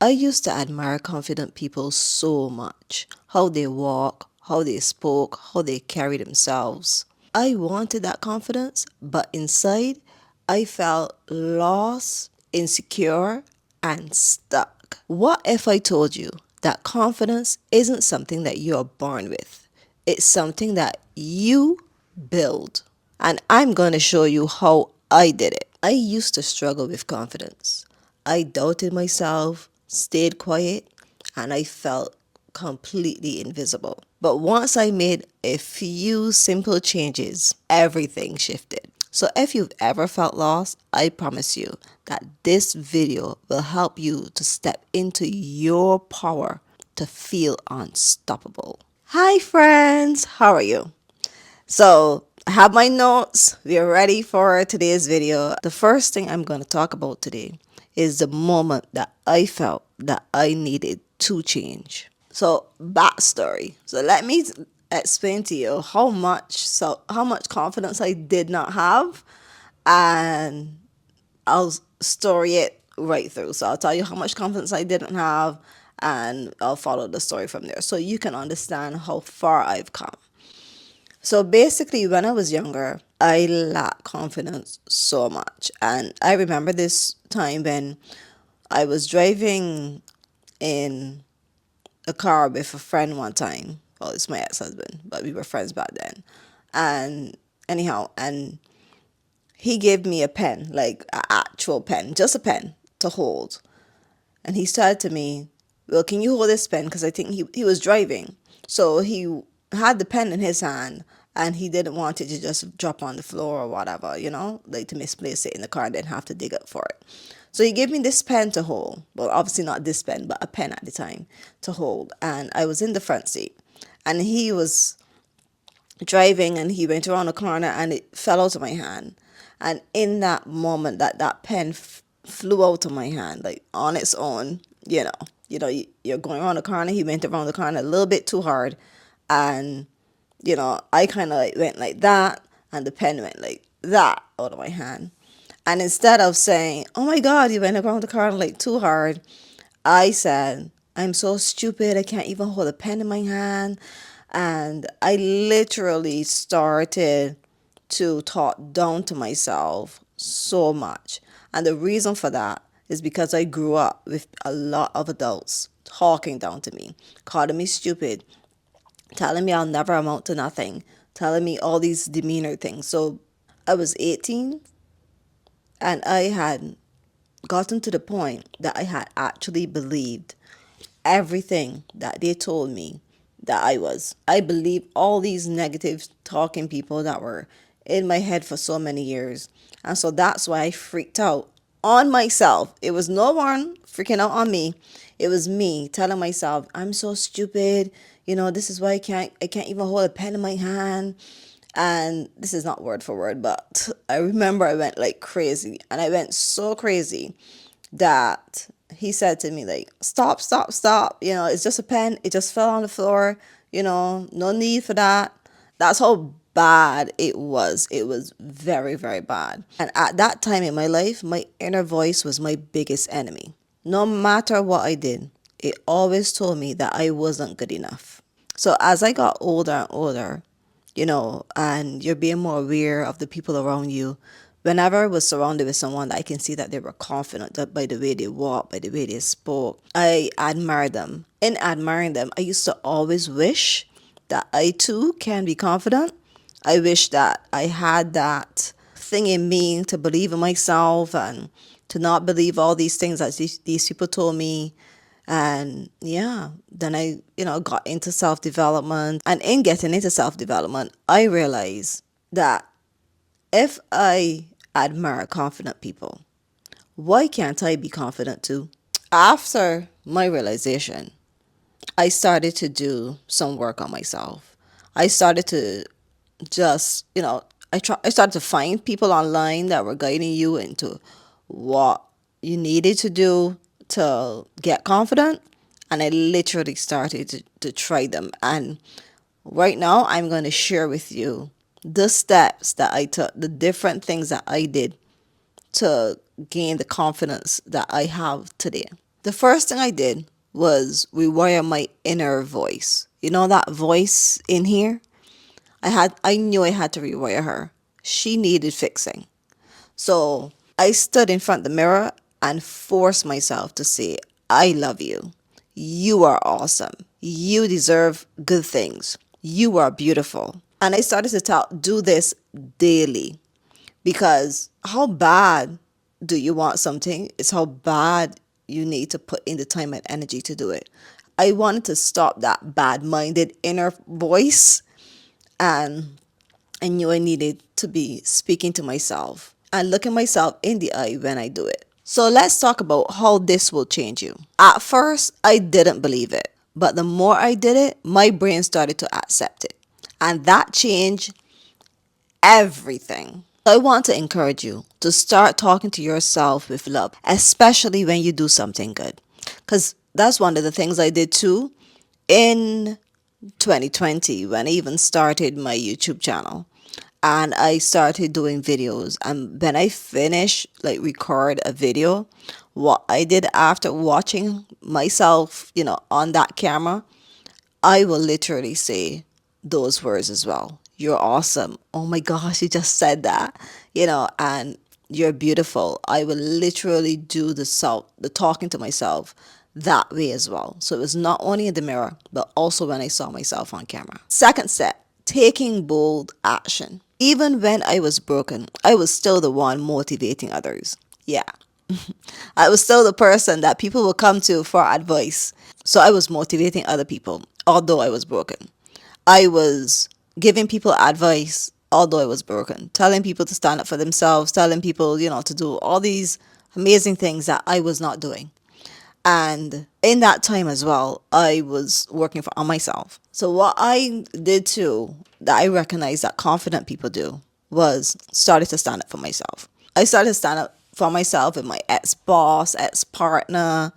I used to admire confident people so much. How they walk, how they spoke, how they carry themselves. I wanted that confidence, but inside, I felt lost, insecure, and stuck. What if I told you that confidence isn't something that you're born with? It's something that you build. And I'm going to show you how I did it. I used to struggle with confidence. I doubted myself, stayed quiet, and I felt completely invisible. But once I made a few simple changes, everything shifted. So if you've ever felt lost, I promise you that this video will help you to step into your power to feel unstoppable. Hi friends, how are you? So I have my notes. We are ready for today's video. The first thing I'm going to talk about today is the moment that I felt that I needed to change. So backstory. So let me explain to you how much confidence I did not have, and I'll story it right through. So I'll tell you how much confidence I didn't have, and I'll follow the story from there so you can understand how far I've come. So basically, when I was younger, I lacked confidence so much. And I remember this time when I was driving in a car with a friend one time. Well, it's my ex-husband, but we were friends back then. And anyhow, and he gave me a pen, like an actual pen, just a pen to hold. And he said to me, well, can you hold this pen? Because I think he was driving. So he had the pen in his hand and he didn't want it to just drop on the floor or whatever, like to misplace it in the car and then have to dig up for it. So he gave me this pen to hold. Well, obviously not this pen, but a pen at the time to hold. And I was in the front seat. And he was driving and he went around the corner and it fell out of my hand. And in that moment that pen flew out of my hand, like on its own, you're going around the corner. He went around the corner a little bit too hard. And, I kind of like went like that and the pen went like that out of my hand. And instead of saying, oh my God, you went around the corner like too hard, I said, I'm so stupid. I can't even hold a pen in my hand. And I literally started to talk down to myself so much. And the reason for that is because I grew up with a lot of adults talking down to me, calling me stupid, telling me I'll never amount to nothing, telling me all these demeanor things. So I was 18 and I had gotten to the point that I had actually believed everything that they told me that I was. I believed all these negative talking people that were in my head for so many years. And so that's why I freaked out on myself. It was no one freaking out on me. It was me telling myself, I'm so stupid. This is why I can't even hold a pen in my hand. And this is not word for word, but I remember I went like crazy. And I went so crazy that he said to me, like, stop, stop, stop. It's just a pen. It just fell on the floor. No need for that. That's how bad it was. It was very, very bad. And at that time in my life, my inner voice was my biggest enemy. No matter what I did, it always told me that I wasn't good enough. So as I got older and older, and you're being more aware of the people around you, whenever I was surrounded with someone that I can see that they were confident, that by the way they walked, by the way they spoke, I admired them. In admiring them, I used to always wish that I too can be confident. I wish that I had that thing in me to believe in myself and to not believe all these things that these people told me. And yeah, then I, got into self-development. And in getting into self-development, I realized that if I admire confident people, why can't I be confident too? After my realization, I started to do some work on myself. I started to just, I started to find people online that were guiding you into what you needed to do to get confident. And I literally started to try them. And right now, I'm going to share with you the steps that I took, the different things that I did to gain the confidence that I have today. The first thing I did was rewire my inner voice. You know that voice in here? I knew I had to rewire her. She needed fixing. So I stood in front of the mirror and forced myself to say, I love you. You are awesome. You deserve good things. You are beautiful. And I started to do this daily, because how bad do you want something? It's how bad you need to put in the time and energy to do it. I wanted to stop that bad minded inner voice, and I knew I needed to be speaking to myself and looking myself in the eye when I do it. So let's talk about how this will change you. At first, I didn't believe it, but the more I did it, my brain started to accept it. And that changed everything. I want to encourage you to start talking to yourself with love, especially when you do something good. Because that's one of the things I did too in 2020 when I even started my YouTube channel. And I started doing videos. And when I finish, like, record a video, what I did after watching myself, on that camera, I will literally say those words as well. You're awesome. Oh my gosh, you just said that. And you're beautiful. I will literally do the talking to myself that way as well. So it was not only in the mirror, but also when I saw myself on camera. Second step, taking bold action. Even when I was broken, I was still the one motivating others. Yeah. I was still the person that people would come to for advice. So I was motivating other people, although I was broken. I was giving people advice, although I was broken. Telling people to stand up for themselves, telling people, to do all these amazing things that I was not doing. And in that time as well, I was working on myself. So what I did too, that I recognized that confident people do, was started to stand up for myself. I started to stand up for myself with my ex-boss, ex-partner.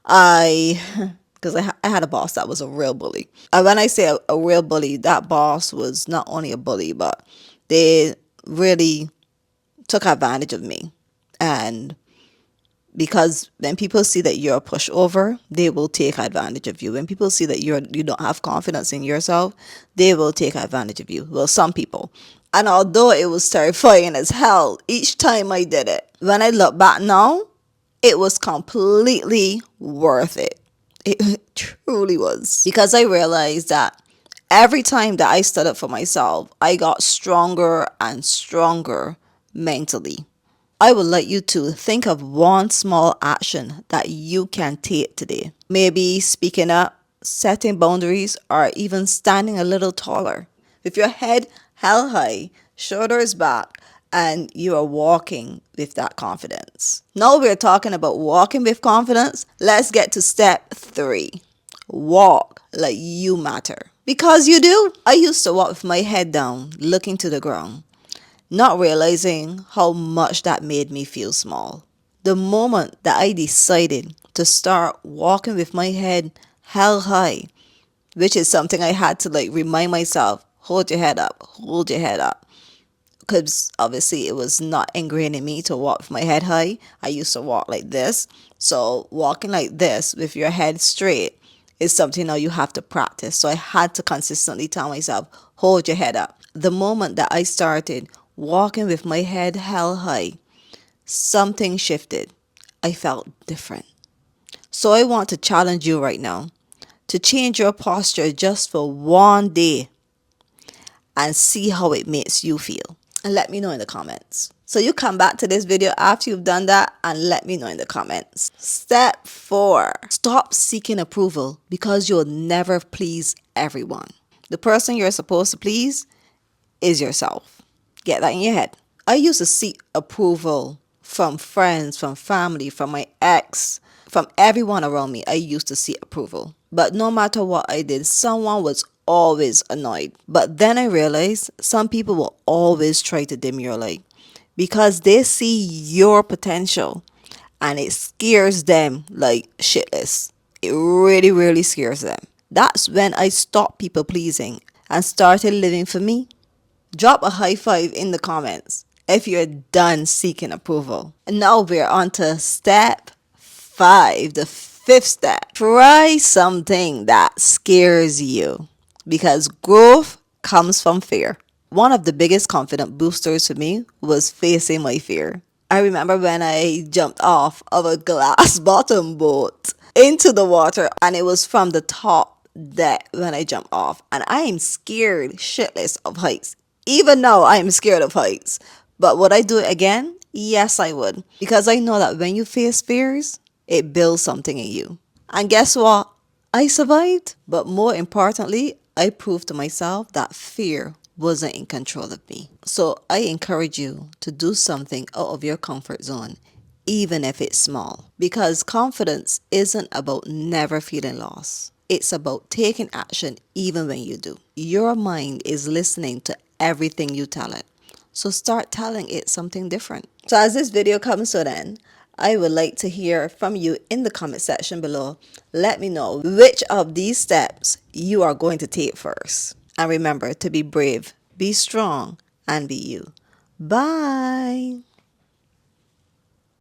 Because I had a boss that was a real bully. And when I say a real bully, that boss was not only a bully, but they really took advantage of me. And because when people see that you're a pushover, they will take advantage of you. When people see that you don't have confidence in yourself, they will take advantage of you. Well, some people. And although it was terrifying as hell each time I did it, when I look back now, it was completely worth it. It truly was. Because I realized that every time that I stood up for myself, I got stronger and stronger mentally. I would like you to think of one small action that you can take today. Maybe speaking up, setting boundaries, or even standing a little taller. With your head held high, shoulders back, and you are walking with that confidence. Now we're talking about walking with confidence. Let's get to step 3. Walk like you matter. Because you do. I used to walk with my head down, looking to the ground, not realizing how much that made me feel small. The moment that I decided to start walking with my head held high, which is something I had to remind myself, hold your head up, hold your head up. Because obviously it was not ingrained in me to walk with my head high. I used to walk like this. So walking like this with your head straight is something now you have to practice. So I had to consistently tell myself, hold your head up. The moment that I started walking with my head held high, something shifted. I felt different. So I want to challenge you right now to change your posture just for one day and see how it makes you feel. And let me know in the comments. So you come back to this video after you've done that and let me know in the comments. Step 4. Stop seeking approval, because you'll never please everyone. The person you're supposed to please is yourself. Get that in your head. I used to seek approval from friends, from family, from my ex, from everyone around me. I used to seek approval. But no matter what I did, someone was always annoyed. But then I realized some people will always try to dim your light because they see your potential and it scares them like shitless. It really, really scares them. That's when I stopped people pleasing and started living for me. Drop a high five in the comments if you're done seeking approval. And now we're on to step 5, the Fifth step, try something that scares you because growth comes from fear. One of the biggest confident boosters for me was facing my fear. I remember when I jumped off of a glass bottom boat into the water, and it was from the top deck when I jumped off. And I am scared shitless of heights. Even now, I am scared of heights. But would I do it again? Yes, I would. Because I know that when you face fears, it builds something in you. And guess what? I survived. But more importantly, I proved to myself that fear wasn't in control of me. So I encourage you to do something out of your comfort zone, even if it's small. Because confidence isn't about never feeling lost. It's about taking action even when you do. Your mind is listening to everything you tell it. So start telling it something different. So as this video comes to an end, I would like to hear from you in the comment section below. Let me know which of these steps you are going to take first. And remember to be brave, be strong, and be you. Bye.